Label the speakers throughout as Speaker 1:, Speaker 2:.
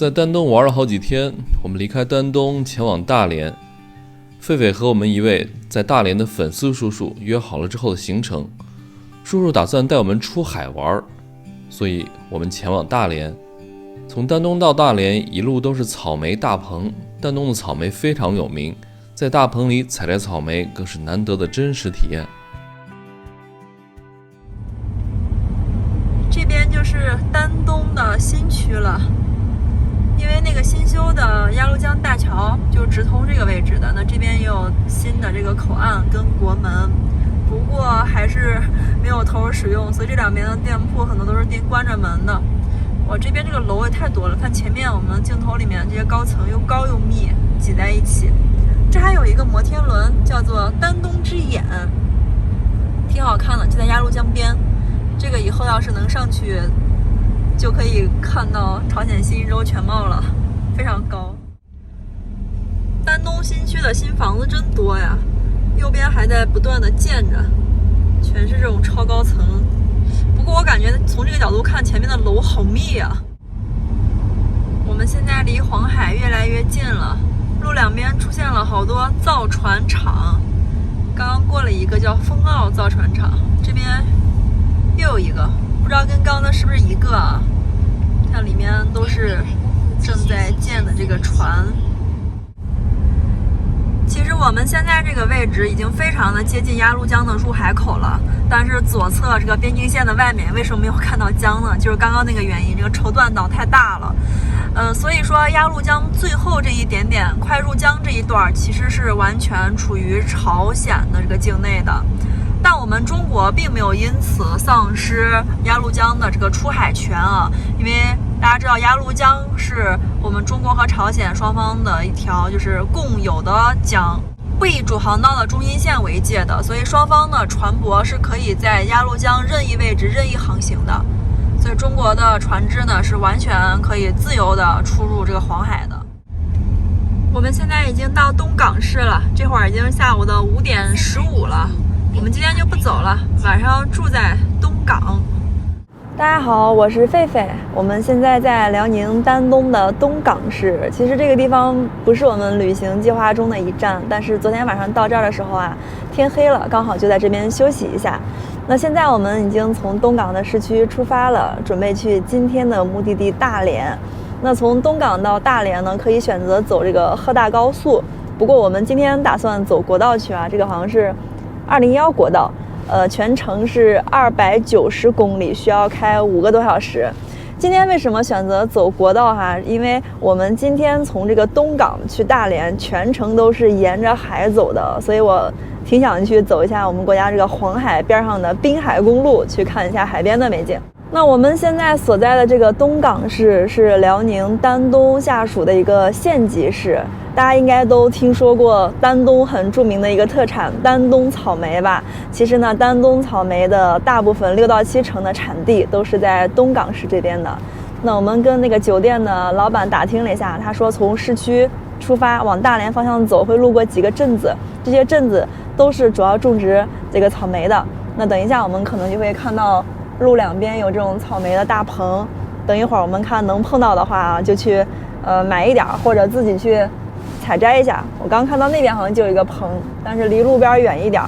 Speaker 1: 在丹东玩了好几天，我们离开丹东前往大连。狒狒和我们一位在大连的粉丝叔叔约好了之后的行程，叔叔打算带我们出海玩，所以我们前往大连。从丹东到大连一路都是草莓大棚，丹东的草莓非常有名，在大棚里采摘草莓更是难得的真实体验。
Speaker 2: 这边就是丹东的新区了，因为那个新修的鸭绿江大桥就直通这个位置的，那这边也有新的这个口岸跟国门，不过还是没有投入使用，所以这两边的店铺很多都是关着门的。我这边这个楼也太多了，看前面我们镜头里面这些高层又高又密，挤在一起。这还有一个摩天轮，叫做丹东之眼，挺好看的，就在鸭绿江边。这个以后要是能上去，就可以看到朝鲜西一州全貌了，非常高。丹东新区的新房子真多呀，右边还在不断的建着，全是这种超高层。不过我感觉从这个角度看，前面的楼好密啊。我们现在离黄海越来越近了，路两边出现了好多造船厂，刚刚过了一个叫丰澳造船厂，这边又有一个，不知道跟刚刚的是不是一个啊？看里面都是正在建的这个船。其实我们现在这个位置已经非常的接近鸭绿江的入海口了，但是左侧这个边境线的外面为什么没有看到江呢？就是刚刚那个原因，这个绸缎岛太大了。所以说鸭绿江最后这一点点快入江这一段，其实是完全处于朝鲜的这个境内的。但我们中国并没有因此丧失鸭绿江的这个出海权啊，因为大家知道鸭绿江是我们中国和朝鲜双方的一条就是共有的江，不以主航道的中心线为界的，所以双方的船舶是可以在鸭绿江任意位置任意航行的，所以中国的船只呢是完全可以自由的出入这个黄海的。我们现在已经到东港市了，这会儿已经是下午的5点15了。我们今天就不走了，晚上住在东港。大家好，我是狒狒，我们现在在辽宁丹东的东港市。其实这个地方不是我们旅行计划中的一站，但是昨天晚上到这儿的时候啊，天黑了，刚好就在这边休息一下。那现在我们已经从东港的市区出发了，准备去今天的目的地大连。那从东港到大连呢，可以选择走这个赫大高速，不过我们今天打算走国道去啊，这个好像是201国道，全程是290公里，需要开5个多小时。今天为什么选择走国道哈？因为我们今天从这个东港去大连，全程都是沿着海走的，所以我挺想去走一下我们国家这个黄海边上的滨海公路，去看一下海边的美景。那我们现在所在的这个东港市是辽宁丹东下属的一个县级市，大家应该都听说过丹东很著名的一个特产丹东草莓吧？其实呢，丹东草莓的大部分6到7成的产地都是在东港市这边的。那我们跟那个酒店的老板打听了一下，他说从市区出发往大连方向走，会路过几个镇子，这些镇子都是主要种植这个草莓的。那等一下我们可能就会看到路两边有这种草莓的大棚，等一会儿我们看能碰到的话就去买一点，或者自己去采摘一下。我刚看到那边好像就有一个棚，但是离路边远一点。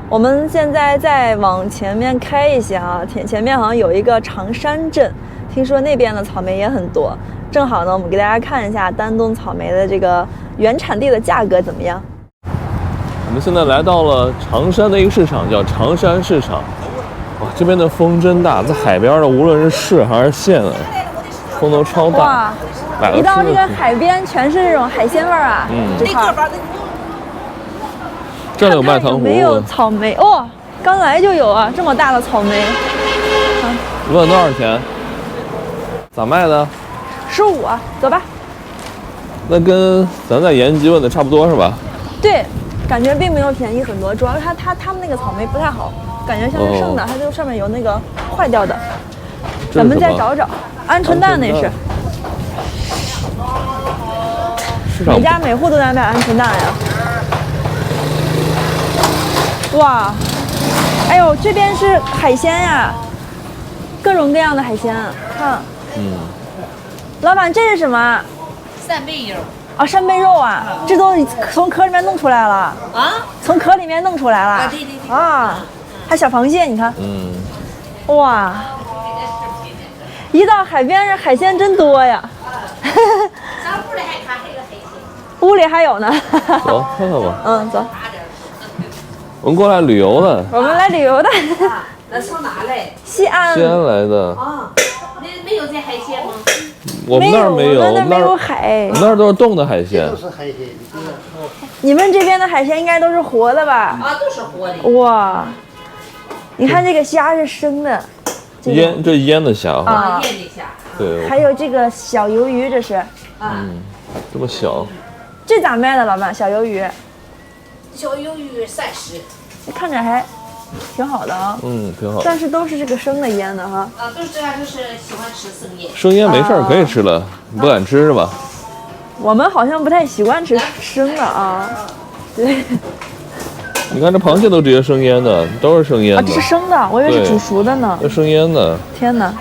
Speaker 2: 我们现在再往前面开一些啊，前面好像有一个长山镇，听说那边的草莓也很多。正好呢，我们给大家看一下丹东草莓的这个原产地的价格怎么样。
Speaker 1: 我们现在来到了长山的一个市场，叫长山市场。哇，这边的风真大，在海边的无论是市还是县啊，风都超大。
Speaker 2: 哇，一到这个海边全是这种海鲜味儿啊。这块
Speaker 1: 这里有卖糖葫芦，
Speaker 2: 没有草莓哦，刚来就有啊，这么大的草莓。
Speaker 1: 问多少钱？咋卖的
Speaker 2: ？15啊，走吧。
Speaker 1: 那跟咱在延吉问的差不多是吧？
Speaker 2: 对，感觉并没有便宜很多，主要是他们那个草莓不太好，感觉像是剩的，它就上面有那个坏掉的。咱们再找找，鹌鹑蛋那是。每家每户都在卖鹌鹑蛋呀。哇，哎呦，这边是海鲜呀，各种各样的海鲜，看。老板，这是什么？
Speaker 3: 扇贝肉
Speaker 2: 啊，扇贝肉啊，这都从壳里面弄出来了。
Speaker 3: 啊，
Speaker 2: 从壳里面弄出来了。
Speaker 3: 啊对对对
Speaker 2: 啊，还小螃蟹，你看。
Speaker 1: 嗯，
Speaker 2: 哇，一到海边这海鲜真多呀。
Speaker 3: 上屋里还看还有海鲜。
Speaker 2: 屋里还有呢。
Speaker 1: 走看看吧。
Speaker 2: 嗯，走。
Speaker 1: 我们过来旅游的，
Speaker 2: 我们来旅游的。
Speaker 3: 那从哪来？
Speaker 2: 西安。
Speaker 1: 西安来的。
Speaker 3: 啊，没有这海鲜吗？
Speaker 1: 我们那儿没有，
Speaker 2: 我们那儿没有
Speaker 1: 我
Speaker 2: 海。
Speaker 1: 们那儿都是冻的海鲜。
Speaker 4: 是海鲜，
Speaker 2: 你们这边的海鲜应该都是活的吧？
Speaker 3: 啊，都是活的。
Speaker 2: 哇，你看这个虾是生的。
Speaker 1: 腌这腌的虾哈，
Speaker 2: 啊
Speaker 3: 腌一下。
Speaker 1: 对，
Speaker 2: 还有这个小鱿鱼，这是。
Speaker 3: 啊，
Speaker 1: 这么小，
Speaker 2: 这咋卖的，老板？小鱿鱼，
Speaker 3: 小鱿鱼30。
Speaker 2: 看着还挺好的啊。
Speaker 1: 嗯，挺好。
Speaker 2: 但是都是这个生的腌的哈。
Speaker 3: 啊，都是这样，就是喜欢吃生腌。
Speaker 1: 生腌没事儿，可以吃了，你不敢吃是吧？
Speaker 2: 我们好像不太习惯吃生的啊。对。
Speaker 1: 你看这螃蟹都直接生腌的，都是生腌
Speaker 2: 啊，
Speaker 1: 的
Speaker 2: 这，是生的，我以为是
Speaker 1: 对
Speaker 2: 煮熟的呢。
Speaker 1: 这生腌的。
Speaker 2: 天哪，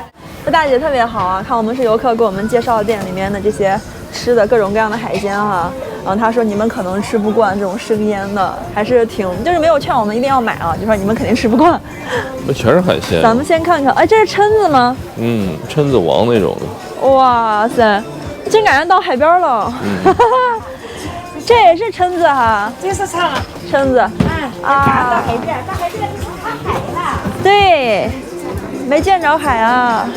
Speaker 2: 这大姐特别好啊！看我们是游客，给我们介绍店里面的这些吃的各种各样的海鲜哈。然后她说你们可能吃不惯这种生腌的，还是就是没有劝我们一定要买啊，就说你们肯定吃不惯。
Speaker 1: 那全是海鲜。
Speaker 2: 咱们先看看，哎，这是蛏子吗？
Speaker 1: 嗯，蛏子王那种的。
Speaker 2: 哇塞，真感觉到海边了。这也是蛏子哈，
Speaker 3: 这是啥？
Speaker 2: 蛏子。
Speaker 3: 大海边，大海边就是看海了。
Speaker 2: 对，没见着海啊。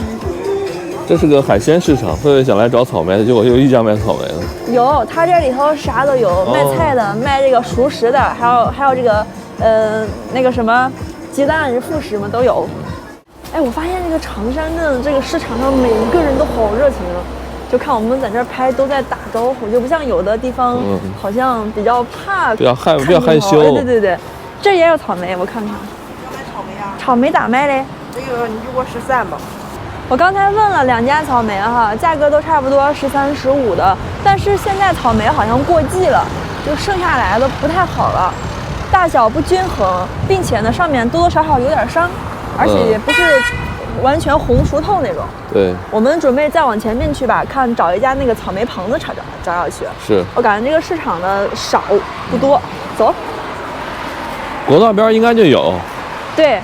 Speaker 1: 这是个海鲜市场，特别想来找草莓，结果又一家卖草莓的。
Speaker 2: 有，它这里头啥都有，卖菜的，卖这个熟食的，还有这个那个什么鸡蛋是副食嘛都有。哎，我发现这个长山的这个市场上每一个人都好热情啊，就看我们在这儿拍都在打招呼，就不像有的地方好像比较怕，
Speaker 1: 比较害羞。
Speaker 2: 哎，对，这也有草莓，我看看。
Speaker 5: 要买草莓啊？
Speaker 2: 草莓咋卖嘞？
Speaker 5: 这个你就给我13吧。
Speaker 2: 我刚才问了2家草莓哈，价格都差不多13、15的，但是现在草莓好像过季了，就剩下来的不太好了，大小不均衡，并且呢上面多多少少有点伤，而且也不是完全红熟透那种。
Speaker 1: 对，
Speaker 2: 我们准备再往前面去吧，看找一家那个草莓棚子找下去。
Speaker 1: 是
Speaker 2: 我感觉这个市场的少不多，走。
Speaker 1: 国道边应该就有。
Speaker 2: 对。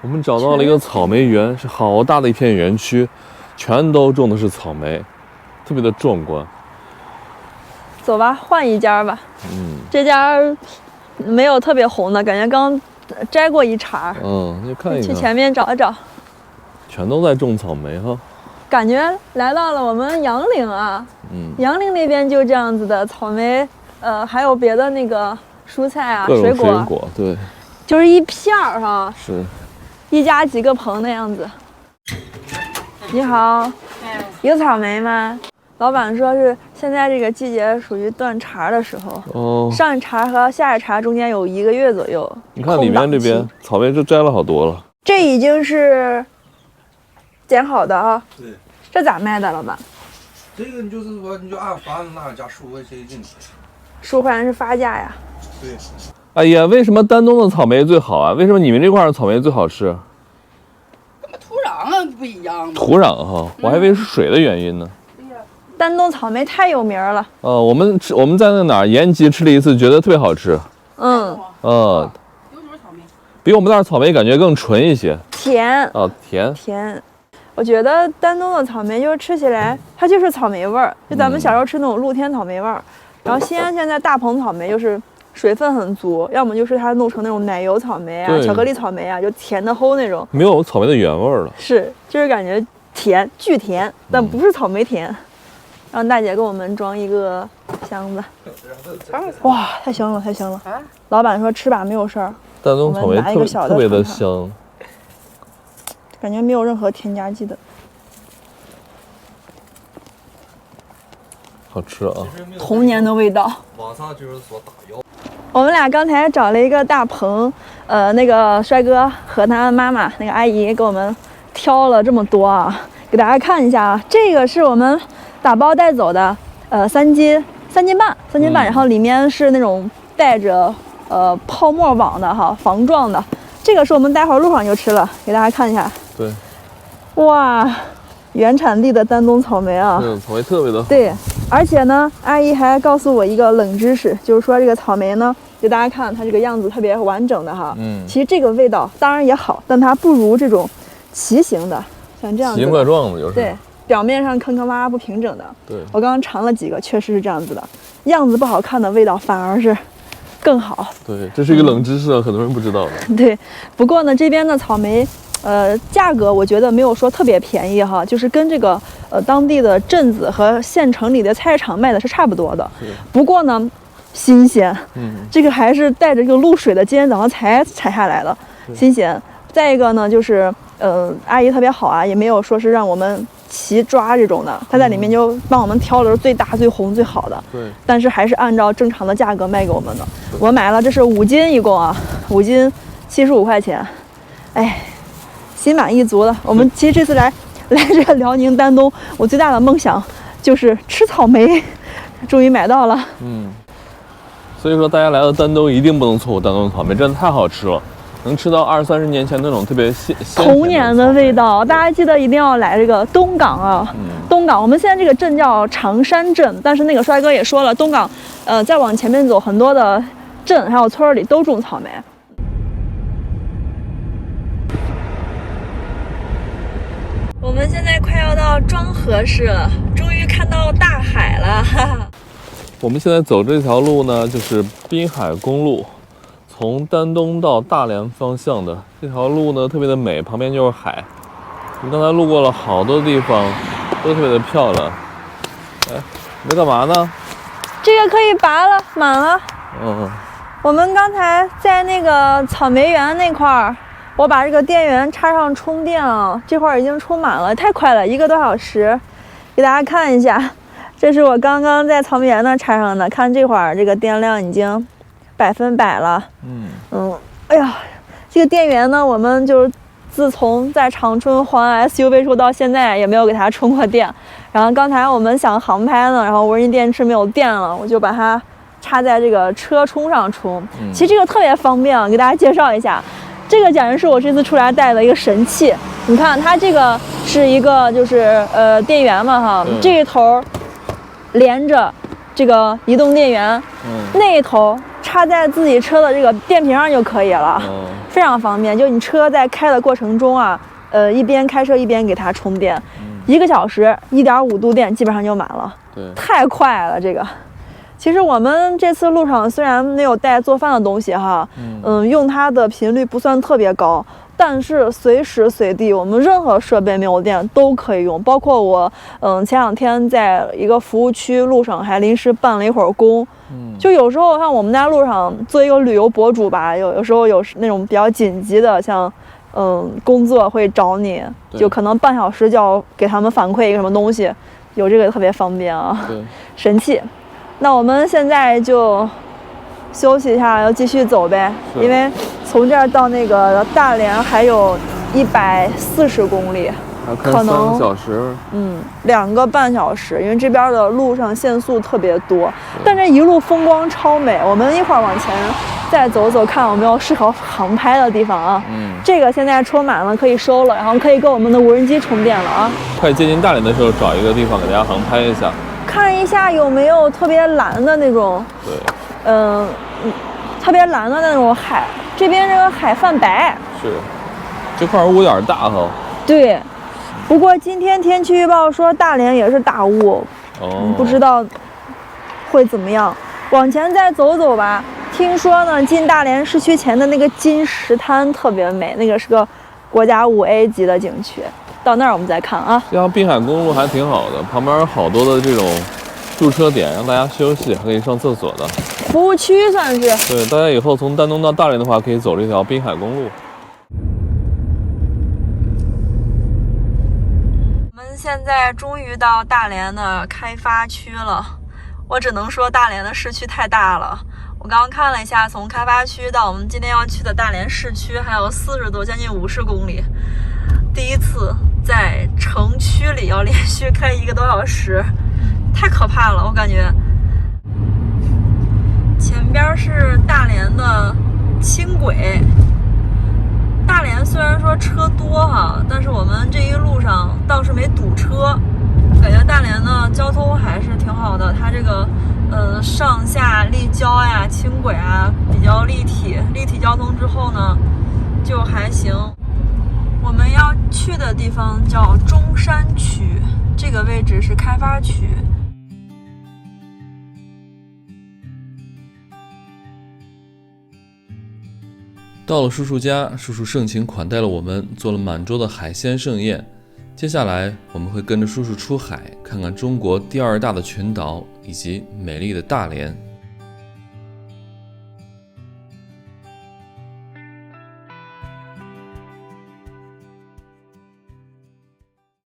Speaker 1: 我们找到了一个草莓园，是好大的一片园区，全都种的是草莓，特别的壮观。
Speaker 2: 走吧，换一家吧。这家没有特别红的，感觉刚摘过一茬。
Speaker 1: 你看一看。
Speaker 2: 去前面找一找。
Speaker 1: 全都在种草莓哈。
Speaker 2: 感觉来到了我们杨凌啊。杨凌那边就这样子的草莓，还有别的那个蔬菜啊，
Speaker 1: 各种
Speaker 2: 水
Speaker 1: 果，对。
Speaker 2: 就是一片儿哈。
Speaker 1: 是。
Speaker 2: 一家几个棚的样子。你好，有草莓吗？老板说是现在这个季节属于断茬的时候。
Speaker 1: 哦。
Speaker 2: 上一茬和下一茬中间有1个月左右。
Speaker 1: 你看里面这边草莓就摘了好多了。
Speaker 2: 这已经是剪好的啊。
Speaker 4: 对。
Speaker 2: 这咋卖的，老板？
Speaker 4: 这个你就是说，你就按发那加15块钱一斤。
Speaker 2: 10块钱是发价呀。
Speaker 4: 对。
Speaker 1: 哎呀，为什么丹东的草莓最好啊？为什么你们这块的草莓最好吃？
Speaker 5: 根本土壤不一样。
Speaker 1: 土壤哈，我还以为是水的原因呢。
Speaker 2: 丹东草莓太有名了。
Speaker 1: 我们在那哪儿延吉吃了一次，觉得特别好吃。比我们那儿草莓感觉更纯一些。
Speaker 2: 甜。
Speaker 1: 甜。
Speaker 2: 我觉得丹东的草莓就是吃起来，它就是草莓味儿，就咱们小时候吃那种露天草莓味儿。然后西安现在大棚草莓就是水分很足，要么就是它弄成那种奶油草莓啊、巧克力草莓啊，就甜的齁那种。
Speaker 1: 没有草莓的原味了。
Speaker 2: 是，就是感觉甜，巨甜，但不是草莓甜。让大姐给我们装一个箱子。哇，太香了，太香了！老板说吃吧没有事儿。
Speaker 1: 丹东草莓特别的香，
Speaker 2: 感觉没有任何添加剂的。
Speaker 1: 好吃啊！
Speaker 2: 童年的味道。
Speaker 4: 网上就是说打药。
Speaker 2: 我们俩刚才找了一个大棚，那个帅哥和他妈妈那个阿姨给我们挑了这么多啊，给大家看一下啊。这个是我们打包带走的，3斤半，然后里面是那种带着泡沫网的哈，防撞的。这个是我们待会儿路上就吃了，给大家看一下。
Speaker 1: 对，
Speaker 2: 哇，原产地的丹东草莓啊！
Speaker 1: 这种草莓特别的好。
Speaker 2: 对，而且呢，阿姨还告诉我一个冷知识，就是说这个草莓呢，给大家看它这个样子特别完整的哈。其实这个味道当然也好，但它不如这种畸形的，像这样子
Speaker 1: 奇形怪状的，就是
Speaker 2: 对，表面上坑坑洼洼不平整的。
Speaker 1: 对，
Speaker 2: 我刚刚尝了几个，确实是这样子的，样子不好看的味道反而是更好。
Speaker 1: 对，这是一个冷知识啊，很多人不知道的。
Speaker 2: 对，不过呢，这边的草莓，价格我觉得没有说特别便宜哈，就是跟这个当地的镇子和县城里的菜市场卖的是差不多的。不过呢，新鲜，这个还是带着这个露水的，今天早上才采下来的，新鲜。再一个呢，就是阿姨特别好啊，也没有说是让我们齐抓这种的，她在里面就帮我们挑的是最大、最红、最好的。
Speaker 1: 对，
Speaker 2: 但是还是按照正常的价格卖给我们的。我买了，这是5斤一共啊，5斤75块钱，哎，心满意足了。我们其实这次来这个辽宁丹东，我最大的梦想就是吃草莓，终于买到了。
Speaker 1: 所以说大家来到丹东一定不能错过丹东草莓，真的太好吃了。能吃到20、30年前那种特别
Speaker 2: 童年的味道，大家记得一定要来这个东港啊！东港，我们现在这个镇叫长山镇，但是那个帅哥也说了，东港，再往前面走，很多的镇还有村里都种草莓。我们现在快要到庄河市了，终于看到大海了，哈哈。
Speaker 1: 我们现在走这条路呢，就是滨海公路。从丹东到大连方向的这条路呢，特别的美，旁边就是海。我们刚才路过了好多地方，都特别的漂亮。哎，你在干嘛呢？
Speaker 2: 这个可以拔了，满了。我们刚才在那个草莓园那块儿，我把这个电源插上充电了，这块儿已经充满了，太快了，1个多小时。给大家看一下，这是我刚刚在草莓园那插上的，看这会儿这个电量已经100%了。哎呀，这个电源呢，我们就是自从在长春还 SUV 处到现在也没有给它充过电。然后刚才我们想航拍呢，然后无人机电池没有电了，我就把它插在这个车充上充。其实这个特别方便啊，给大家介绍一下，这个简直是我这次出来带的一个神器。你看它这个是一个就是电源嘛哈，这一头连着这个移动电源，那一头插在自己车的这个电瓶上就可以了，非常方便。就你车在开的过程中啊，一边开车一边给它充电，1个小时1.5度电基本上就满了，太快了这个。其实我们这次路上虽然没有带做饭的东西哈，用它的频率不算特别高，但是随时随地我们任何设备没有电都可以用，包括我前2天在一个服务区路上还临时办了一会儿工。就有时候像我们在路上做一个旅游博主吧，有时候有那种比较紧急的，像工作会找你，就可能半小时就要给他们反馈一个什么东西，有这个特别方便啊，神器。那我们现在就休息一下，要继续走呗，因为从这儿到那个大连还有140公里。可能3
Speaker 1: 个小时
Speaker 2: ，2个半小时，因为这边的路上限速特别多，但这一路风光超美。我们一会儿往前再走走，看有没有适合航拍的地方啊。这个现在充满了，可以收了，然后可以跟我们的无人机充电了啊。
Speaker 1: 快接近大连的时候，找一个地方给大家航拍一下，
Speaker 2: 看一下有没有特别蓝的那种，特别蓝的那种海。这边这个海泛白，
Speaker 1: 是这块雾有点大哈。
Speaker 2: 对。不过今天天气预报说大连也是大雾，不知道会怎么样。往前再走走吧，听说呢进大连市区前的那个金石滩特别美，那个是个国家5A 级的景区，到那儿我们再看啊。
Speaker 1: 这条滨海公路还挺好的，旁边有好多的这种驻车点，让大家休息，还可以上厕所的
Speaker 2: 服务区算是。
Speaker 1: 对，大家以后从丹东到大连的话，可以走这条滨海公路。
Speaker 2: 现在终于到大连的开发区了，我只能说大连的市区太大了。我刚刚看了一下，从开发区到我们今天要去的大连市区还有40多，将近50公里。第一次在城区里要连续开1个多小时，太可怕了，我感觉。前边边是大连的轻轨。大连虽然说车多哈，但是我们这一路上倒是没堵车，感觉大连的交通还是挺好的。它这个上下立交呀、轻轨啊比较立体交通之后呢，就还行。我们要去的地方叫中山区，这个位置是开发区。
Speaker 1: 到了叔叔家，叔叔盛情款待了我们，做了满桌的海鲜盛宴。接下来我们会跟着叔叔出海，看看中国第2大的群岛以及美丽的大连。